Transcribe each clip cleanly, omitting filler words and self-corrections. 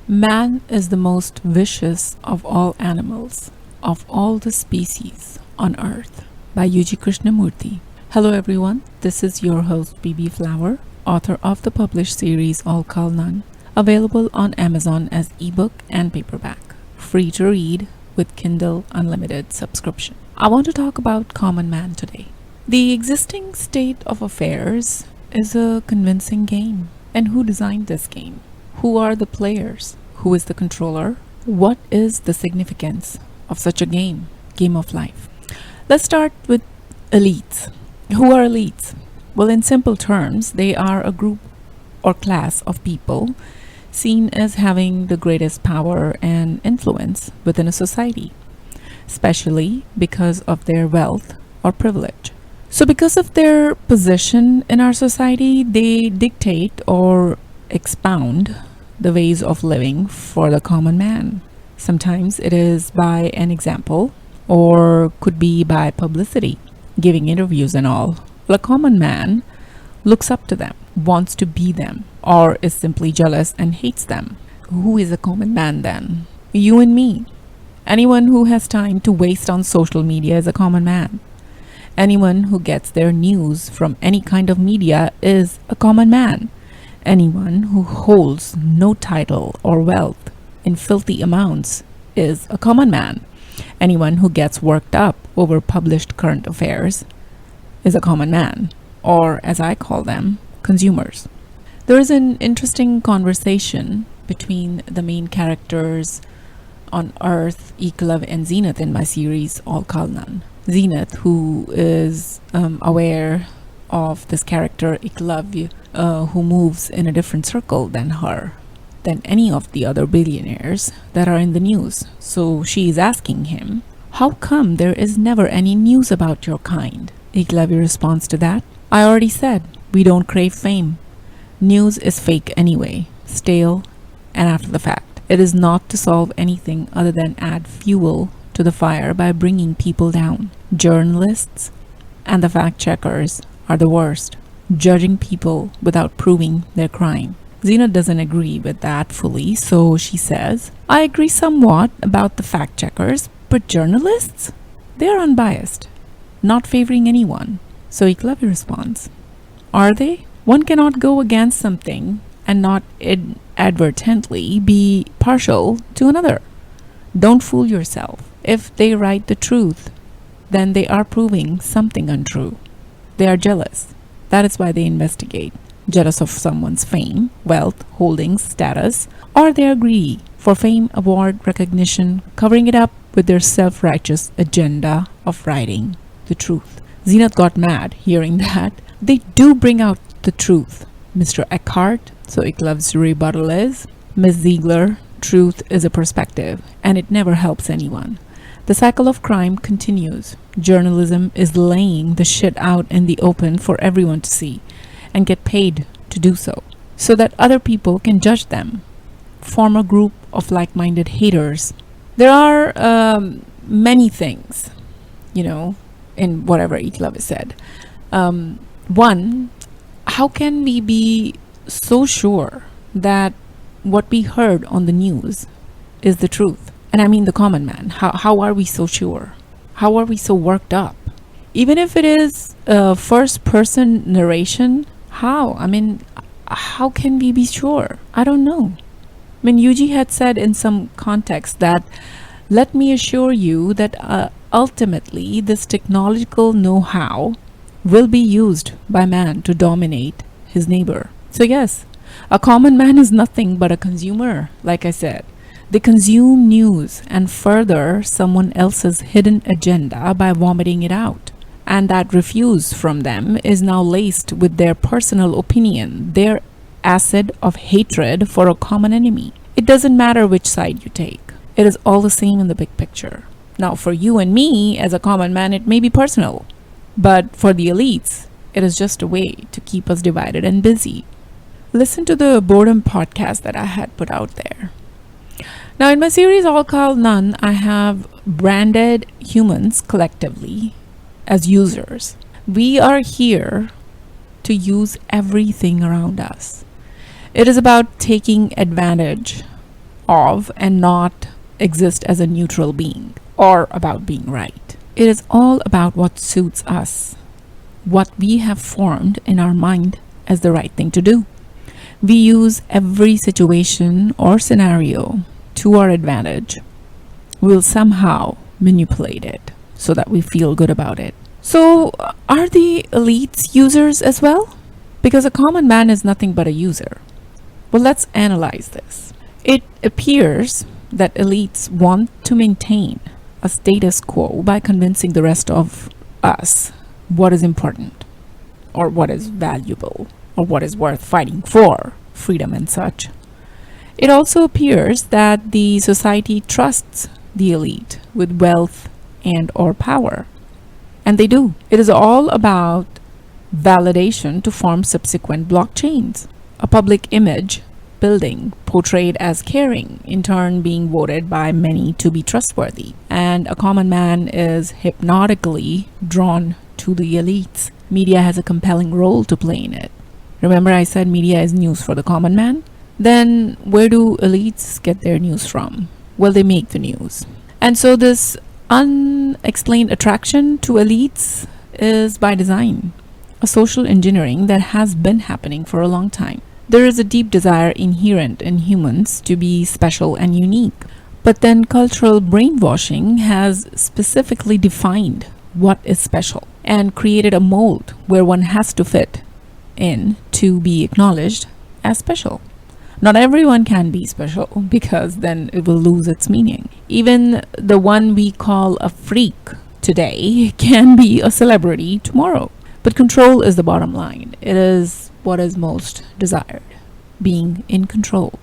Man is the most vicious of all animals, of all the species on earth, by Krishnamurti. Hello everyone, this is your host BB Flower, author of the published series All KAAL NONE, available on Amazon as ebook and paperback, free to read with Kindle Unlimited subscription. I want to talk about common man today. The existing state of affairs is a convincing game. And who designed this game? Who are the players? Who is the controller? What is the significance of such a game of life? Let's start with elites. Who are elites? Well, in simple terms, they are a group or class of people seen as having the greatest power and influence within a society, especially because of their wealth or privilege. So because of their position in our society, they dictate or expound the ways of living for the common man. Sometimes it is by an example or could be by publicity, giving interviews and all. Well, a common man looks up to them, wants to be them, or is simply jealous and hates them. Who is a common man then? You and me. Anyone who has time to waste on social media is a common man. Anyone who gets their news from any kind of media is a common man. Anyone who holds no title or wealth in filthy amounts is a common man. Anyone who gets worked up over published current affairs is a common man, or as I call them, consumers. There is an interesting conversation between the main characters on Earth, Ekalav and Zenith in my series All KAAL NONE. Zenith, who is aware of this character Ekalav, who moves in a different circle than any of the other billionaires that are in the news. So she is asking him, how come there is never any news about your kind? Ekalav responds to that, I already said, we don't crave fame. News is fake anyway, stale and after the fact. It is not to solve anything other than add fuel to the fire by bringing people down. Journalists and the fact checkers are the worst, judging people without proving their crime. Zenith doesn't agree with that fully, so she says, I agree somewhat about the fact checkers, but journalists? They are unbiased, not favoring anyone. So Ekalav responds, are they? One cannot go against something and not inadvertently be partial to another. Don't fool yourself. If they write the truth, then they are proving something untrue. They are jealous. That is why they investigate. Jealous of someone's fame, wealth, holdings, status, or they are greedy for fame, award, recognition, covering it up with their self-righteous agenda of writing the truth. Zenith got mad hearing that. They do bring out the truth, Mr. Eckhart. So Ekalav's rebuttal is, Ms. Ziegler, truth is a perspective, and it never helps anyone. The cycle of crime continues. Journalism is laying the shit out in the open for everyone to see and get paid to do so that other people can judge them, form a group of like-minded haters. There are many things, in whatever Ekalav has said. One, how can we be so sure that what we heard on the news is the truth? And I mean the common man. How are we so sure? How are we so worked up? Even if it is a first-person narration, how? I mean, how can we be sure? I don't know. I mean, Yuji had said in some context that, let me assure you that ultimately this technological know-how will be used by man to dominate his neighbor. So yes, a common man is nothing but a consumer, like I said. They consume news and further someone else's hidden agenda by vomiting it out. And that refuse from them is now laced with their personal opinion, their acid of hatred for a common enemy. It doesn't matter which side you take. It is all the same in the big picture. Now, for you and me, as a common man, it may be personal. But for the elites, it is just a way to keep us divided and busy. Listen to the boredom podcast that I had put out there. Now, in my series All KAAL NONE, I have branded humans collectively as users. We are here to use everything around us. It is about taking advantage of and not exist as a neutral being or about being right. It is all about what suits us, what we have formed in our mind as the right thing to do. We use every situation or scenario to our advantage. We'll somehow manipulate it so that we feel good about it. So, are the elites users as well? Because a common man is nothing but a user. Well, let's analyze this. It appears that elites want to maintain a status quo by convincing the rest of us what is important, or what is valuable, or what is worth fighting for, freedom and such. It also appears that the society trusts the elite with wealth and or power. And they do. It is all about validation to form subsequent blockchains. A public image building portrayed as caring, in turn being voted by many to be trustworthy. And a common man is hypnotically drawn to the elites. Media has a compelling role to play in it. Remember I said media is news for the common man? Then where do elites get their news from? Well, they make the news. And so this unexplained attraction to elites is by design, a social engineering that has been happening for a long time. There is a deep desire inherent in humans to be special and unique. But then cultural brainwashing has specifically defined what is special and created a mold where one has to fit in to be acknowledged as special. Not everyone can be special because then it will lose its meaning. Even the one we call a freak today can be a celebrity tomorrow. But control is the bottom line. It is what is most desired, being in control.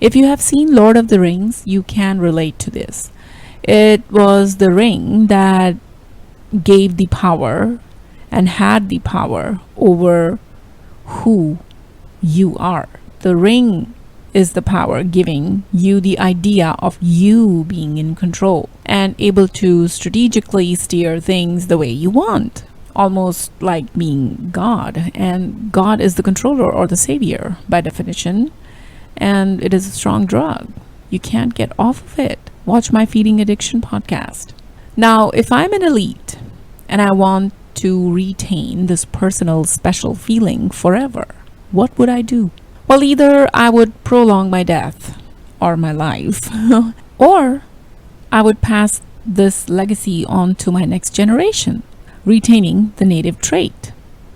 If you have seen Lord of the Rings, you can relate to this. It was the ring that gave the power and had the power over who you are. The ring is the power giving you the idea of you being in control and able to strategically steer things the way you want. Almost like being God, and God is the controller or the savior by definition, and it is a strong drug. You can't get off of it. Watch my Feeding Addiction podcast. Now, if I'm an elite and I want to retain this personal special feeling forever, what would I do? Well, either I would prolong my death or my life, or I would pass this legacy on to my next generation, retaining the native trait.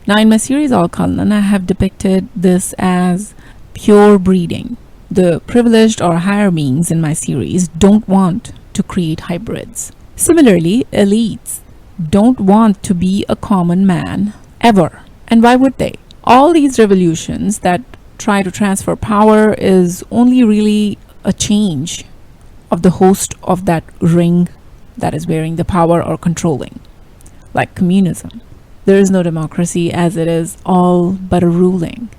Now, in my series ALL KAAL NONE, I have depicted this as pure breeding. The privileged or higher beings in my series don't want to create hybrids. Similarly, elites don't want to be a common man ever. And why would they? All these revolutions that try to transfer power is only really a change of the host of that ring that is wearing the power or controlling, like communism. There is no democracy, as it is all but a ruling.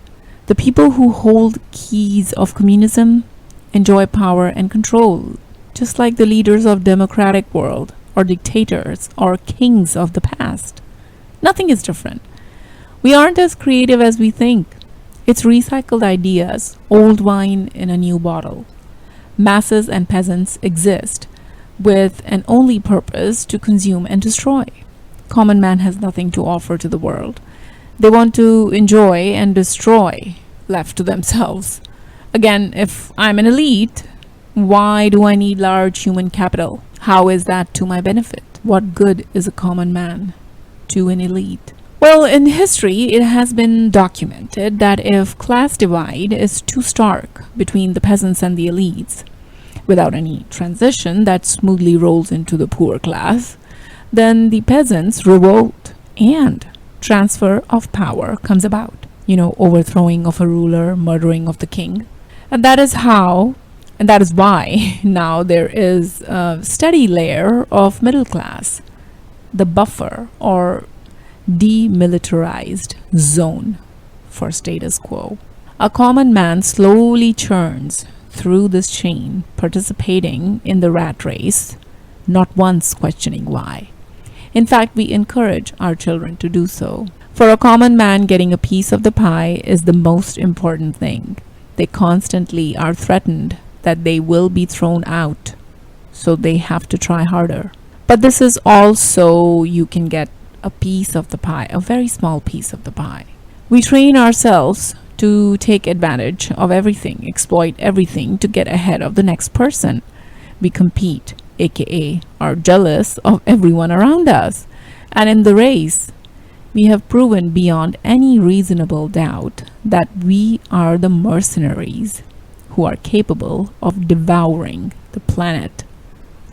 The people who hold keys of communism enjoy power and control, just like the leaders of democratic world or dictators or kings of the past. Nothing is different. We aren't as creative as we think. It's recycled ideas, old wine in a new bottle. Masses and peasants exist with an only purpose to consume and destroy. Common man has nothing to offer to the world. They want to enjoy and destroy, left to themselves. Again, if I'm an elite, why do I need large human capital? How is that to my benefit? What good is a common man to an elite? Well, in history, it has been documented that if class divide is too stark between the peasants and the elites, without any transition that smoothly rolls into the poor class, then the peasants revolt and transfer of power comes about. Overthrowing of a ruler, murdering of the king. And that is how, and that is why now there is a steady layer of middle class, the buffer or demilitarized zone for status quo. A common man slowly churns through this chain, participating in the rat race, not once questioning why. In fact, we encourage our children to do so. For a common man, getting a piece of the pie is the most important thing. They constantly are threatened that they will be thrown out, so they have to try harder. But this is also you can get a piece of the pie, a very small piece of the pie. We train ourselves to take advantage of everything, exploit everything to get ahead of the next person. We compete, aka are jealous of everyone around us. And in the race, we have proven beyond any reasonable doubt that we are the mercenaries who are capable of devouring the planet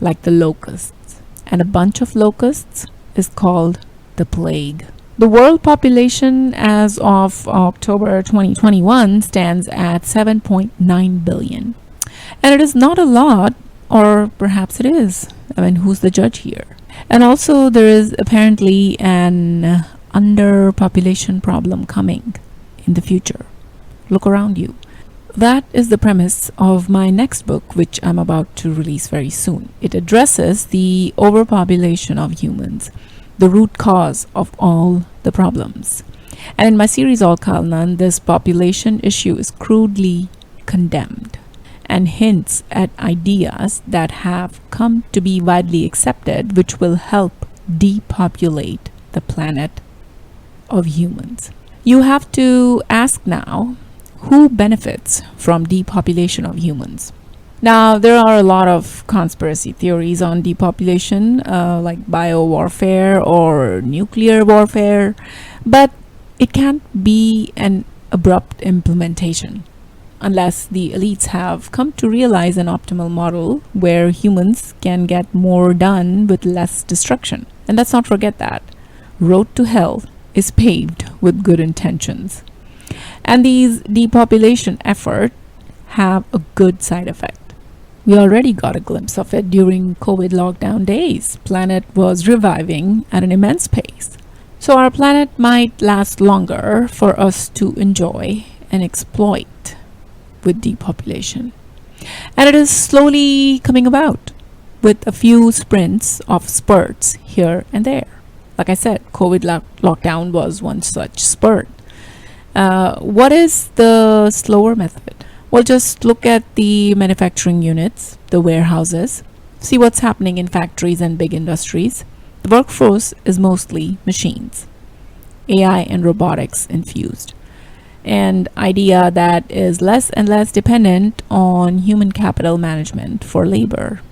like the locusts. And a bunch of locusts is called the plague. The world population as of October 2021 stands at 7.9 billion. And it is not a lot, or perhaps it is. I mean, who's the judge here? And also, there is apparently an underpopulation problem coming in the future. Look around you. That is the premise of my next book, which I'm about to release very soon. It addresses the overpopulation of humans, the root cause of all the problems. And in my series ALL KAAL NONE, this population issue is crudely condemned and hints at ideas that have come to be widely accepted, which will help depopulate the planet of humans. You have to ask now, who benefits from depopulation of humans? Now, there are a lot of conspiracy theories on depopulation, like biowarfare or nuclear warfare, but it can't be an abrupt implementation unless the elites have come to realize an optimal model where humans can get more done with less destruction. And let's not forget that road to hell is paved with good intentions. And these depopulation efforts have a good side effect. We already got a glimpse of it during COVID lockdown days. Planet was reviving at an immense pace. So our planet might last longer for us to enjoy and exploit with depopulation. And it is slowly coming about with a few sprints of spurts here and there. Like I said, COVID lockdown was one such spurt. What is the slower method? Well, just look at the manufacturing units, the warehouses, see what's happening in factories and big industries. The workforce is mostly machines, AI and robotics infused, and idea that is less and less dependent on human capital management for labor.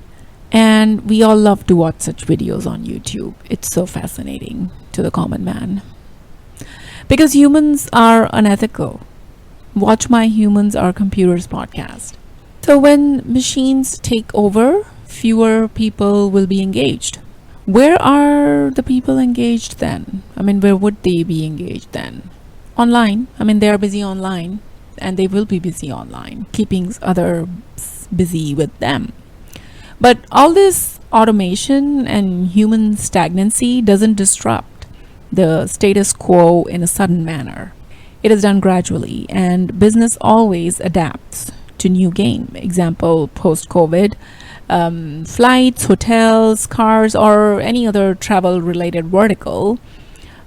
And we all love to watch such videos on YouTube. It's so fascinating to the common man. Because humans are unethical. Watch my Humans Are Computers podcast. So when machines take over, fewer people will be engaged. Where are the people engaged then? I mean, where would they be engaged then? Online. I mean, they are busy online, and they will be busy online, keeping others busy with them. But all this automation and human stagnancy doesn't disrupt the status quo in a sudden manner. It is done gradually, and business always adapts to new game. Example, post-COVID, flights, hotels, cars, or any other travel-related vertical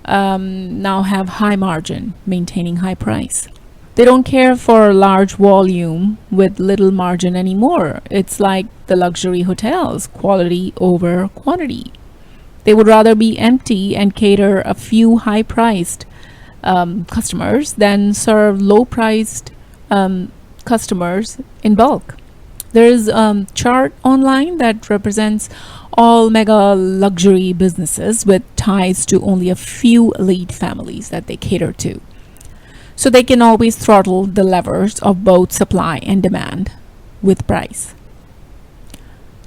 now have high margin, maintaining high price. They don't care for large volume with little margin anymore. It's like the luxury hotels, quality over quantity. They would rather be empty and cater a few high-priced customers than serve low-priced customers in bulk. There is a chart online that represents all mega luxury businesses with ties to only a few elite families that they cater to. So they can always throttle the levers of both supply and demand with price.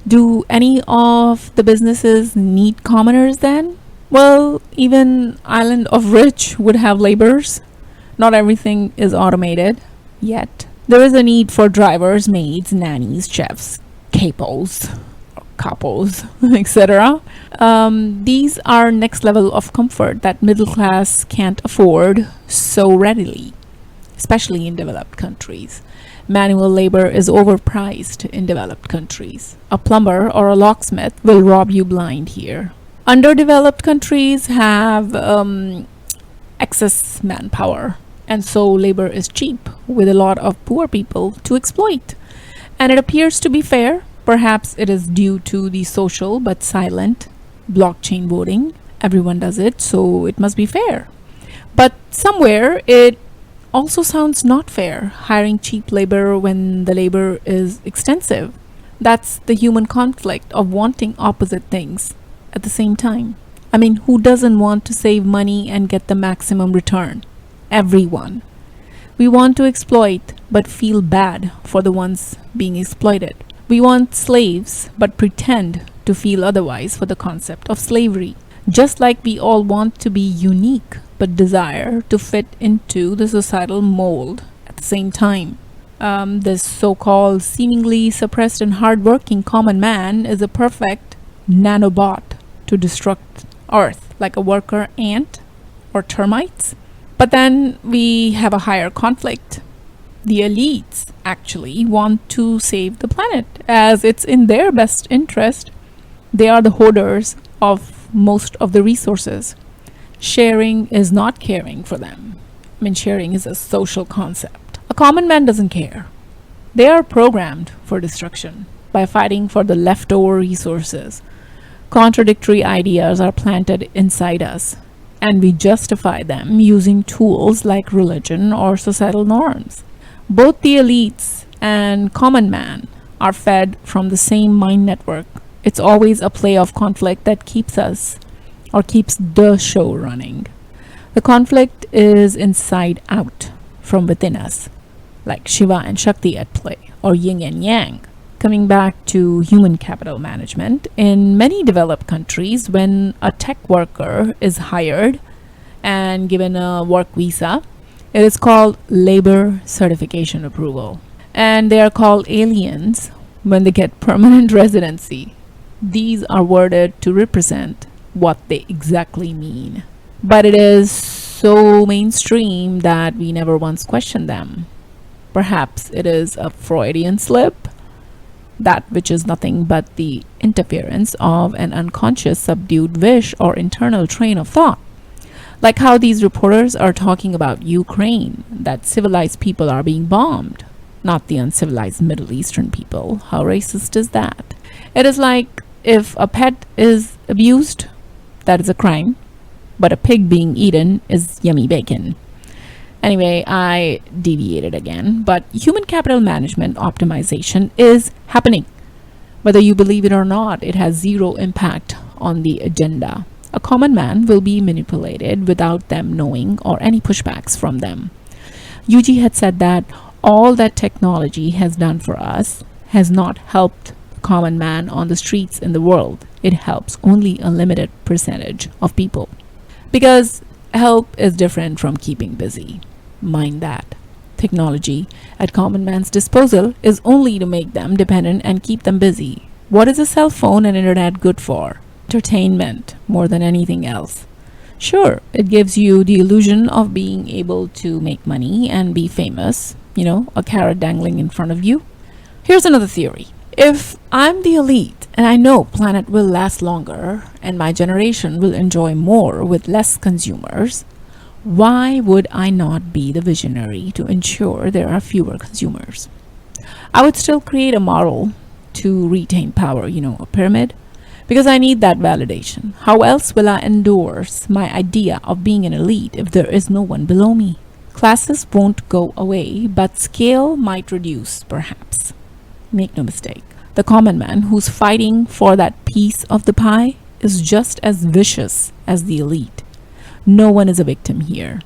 Do any of the businesses need commoners then? Well, even Island of Rich would have laborers. Not everything is automated yet. There is a need for drivers, maids, nannies, chefs, capos, etc. These are next level of comfort that middle class can't afford so readily, especially in developed countries. Manual labor is overpriced in developed countries. A plumber or a locksmith will rob you blind here. Underdeveloped countries have excess manpower, and so labor is cheap with a lot of poor people to exploit. And it appears to be fair. Perhaps it is due to the social but silent blockchain voting. Everyone does it, so it must be fair. But somewhere it also sounds not fair, hiring cheap labor when the labor is extensive. That's the human conflict of wanting opposite things at the same time. I mean, who doesn't want to save money and get the maximum return? Everyone. We want to exploit but feel bad for the ones being exploited. We want slaves but pretend to feel otherwise for the concept of slavery. Just like we all want to be unique but desire to fit into the societal mold at the same time. This so-called seemingly suppressed and hardworking common man is a perfect nanobot to destruct Earth, like a worker ant or termites. But then we have a higher conflict. The elites actually want to save the planet as it's in their best interest. They are the hoarders of most of the resources. Sharing is not caring for them. I mean, sharing is a social concept. A common man doesn't care. They are programmed for destruction by fighting for the leftover resources. Contradictory ideas are planted inside us, and we justify them using tools like religion or societal norms. Both the elites and common man are fed from the same mind network. It's always a play of conflict that keeps us or keeps the show running. The conflict is inside out, from within us, like Shiva and Shakti at play, or yin and yang. Coming back to human capital management, in many developed countries, when a tech worker is hired and given a work visa, it is called labor certification approval. And they are called aliens when they get permanent residency. These are worded to represent what they exactly mean. But it is so mainstream that we never once question them. Perhaps it is a Freudian slip, that which is nothing but the interference of an unconscious subdued wish or internal train of thought. Like how these reporters are talking about Ukraine, that civilized people are being bombed, not the uncivilized Middle Eastern people. How racist is that? It is like if a pet is abused, that is a crime, but a pig being eaten is yummy bacon. Anyway, I deviated again, but human capital management optimization is happening. Whether you believe it or not, it has zero impact on the agenda. A common man will be manipulated without them knowing or any pushbacks from them. Yuji had said that all that technology has done for us has not helped the common man on the streets in the world. It helps only a limited percentage of people. Because help is different from keeping busy. Mind that. Technology at common man's disposal is only to make them dependent and keep them busy. What is a cell phone and internet good for? Entertainment more than anything else. Sure, it gives you the illusion of being able to make money and be famous, a carrot dangling in front of you. Here's another theory. If I'm the elite and I know planet will last longer and my generation will enjoy more with less consumers, why would I not be the visionary to ensure there are fewer consumers? I would still create a model to retain power, a pyramid, because I need that validation. How else will I endorse my idea of being an elite if there is no one below me? Classes won't go away, but scale might reduce, perhaps. Make no mistake. The common man who's fighting for that piece of the pie is just as vicious as the elite. No one is a victim here.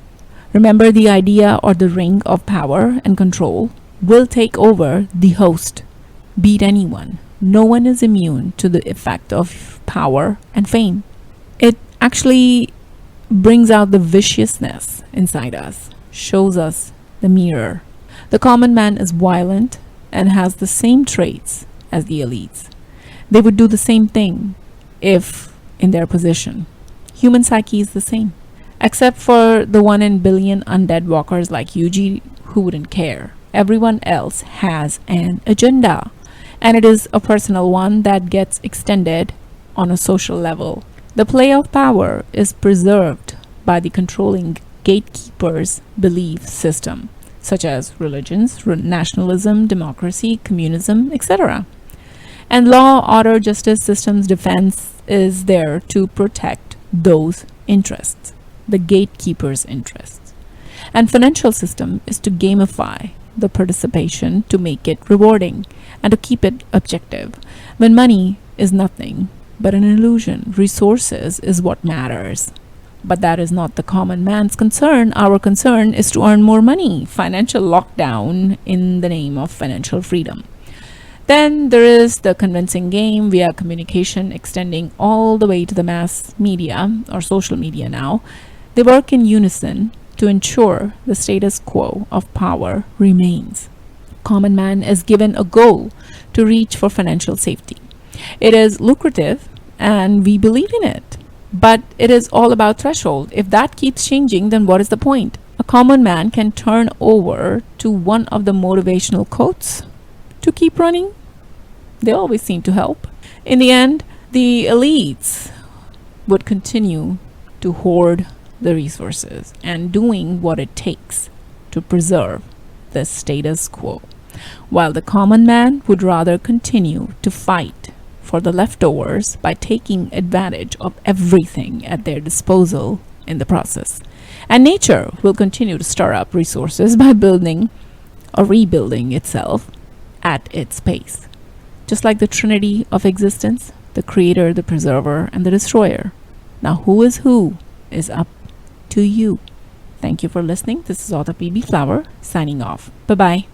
Remember, the idea or the ring of power and control will take over the host. Beat anyone. No one is immune to the effect of power and fame. It actually brings out the viciousness inside us, shows us the mirror. The common man is violent and has the same traits as the elites. They would do the same thing if in their position. Human psyche is the same, except for the 1 in billion undead walkers like Yuji who wouldn't care. Everyone else has an agenda, and it is a personal one that gets extended on a social level. The play of power is preserved by the controlling gatekeeper's belief system. such as religions, nationalism, democracy, communism, etc. And law, order, justice systems, defense is there to protect those interests, the gatekeepers' interests. And financial system is to gamify the participation to make it rewarding and to keep it objective. When money is nothing but an illusion, resources is what matters. But that is not the common man's concern. Our concern is to earn more money, financial lockdown in the name of financial freedom. Then there is the convincing game via communication extending all the way to the mass media or social media now. They work in unison to ensure the status quo of power remains. Common man is given a goal to reach for financial safety. It is lucrative and we believe in it. But it is all about threshold. If that keeps changing, then what is the point? A common man can turn over to one of the motivational quotes to keep running. They always seem to help. In the end, the elites would continue to hoard the resources and doing what it takes to preserve the status quo, while the common man would rather continue to fight for the leftovers by taking advantage of everything at their disposal in the process. And nature will continue to stir up resources by building or rebuilding itself at its pace. Just like the trinity of existence, the creator, the preserver, and the destroyer. Now who is up to you. Thank you for listening. This is author PB Flower signing off. Bye-bye.